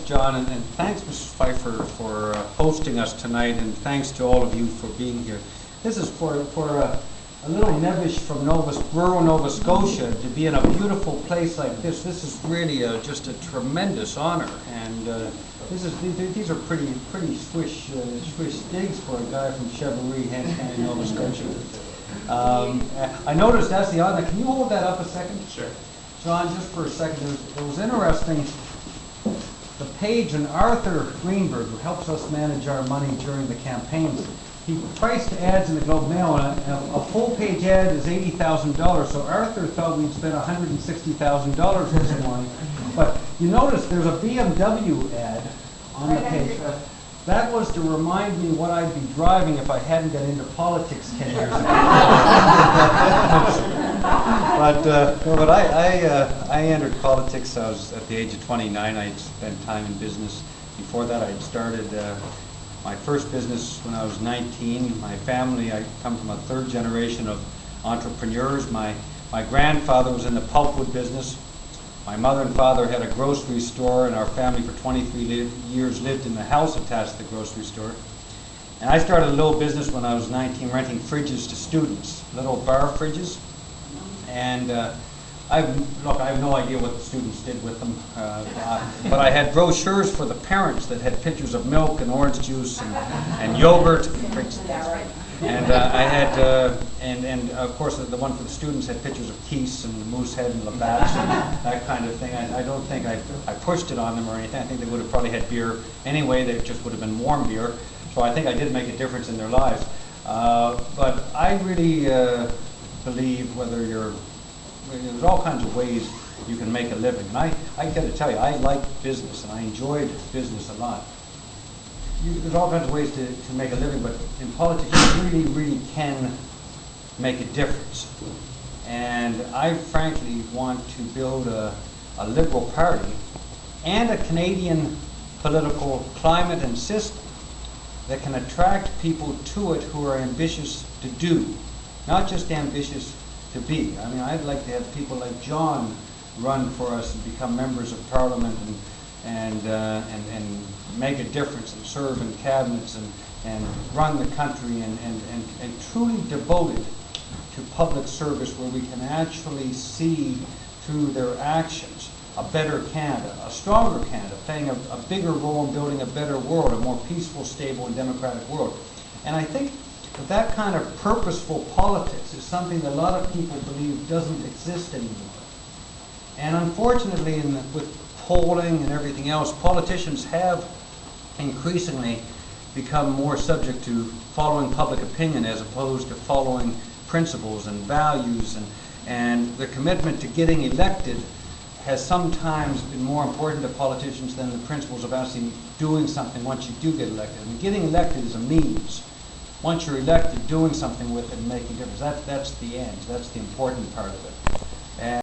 John, and thanks, Mrs. Pfeiffer, for hosting us tonight, and thanks to all of you for being here. This is for a little nebbish from rural Nova Scotia to be in a beautiful place like this. This is really just a tremendous honor, and these are pretty swish digs for a guy from Cheveree, Hants County, Nova Scotia. I noticed that's the honor. Can you hold that up a second? Sure. John, just for a second, it was interesting. The page and Arthur Greenberg, who helps us manage our money during the campaigns, he priced ads in the Globe Mail, and a full-page ad is $80,000. So Arthur thought we'd spent $160,000 this morning. But you notice there's a BMW ad on the page. That was to remind me what I'd be driving if I hadn't got into politics 10 years ago. but I entered politics. I was at the age of 29. I'd spent time in business. Before that, I'd started my first business when I was 19. My family, I come from a third generation of entrepreneurs. My grandfather was in the pulpwood business. My mother and father had a grocery store, and our family for 23 years lived in the house attached to the grocery store. And I started a little business when I was 19, renting fridges to students, little bar fridges. And I have no idea what the students did with them, but I had brochures for the parents that had pictures of milk and orange juice and yogurt. And I had, and of course the one for the students had pictures of Keith's and Moosehead and Labatt's and that kind of thing. I don't think I pushed it on them or anything. I think they would have probably had beer anyway. They just would have been warm beer. So I think I did make a difference in their lives. But I really believe there's all kinds of ways you can make a living. And I got to tell you, I like business and I enjoyed business a lot. There's all kinds of ways to make a living, but in politics you really can make a difference. And I frankly want to build a liberal party and a Canadian political climate and system that can attract people to it who are ambitious to do, not just ambitious to be. I mean, I'd like to have people like John run for us and become members of Parliament and make a difference and serve in cabinets and run the country and truly devoted to public service where we can actually see through their actions a better Canada, a stronger Canada, playing a bigger role in building a better world, a more peaceful, stable, and democratic world. And I think that kind of purposeful politics is something that a lot of people believe doesn't exist anymore. And unfortunately, with polling and everything else, politicians have increasingly become more subject to following public opinion as opposed to following principles and values, and the commitment to getting elected has sometimes been more important to politicians than the principles of actually doing something once you do get elected. I mean, getting elected is a means. Once you're elected, doing something with it and making a difference, that's the end. That's the important part of it.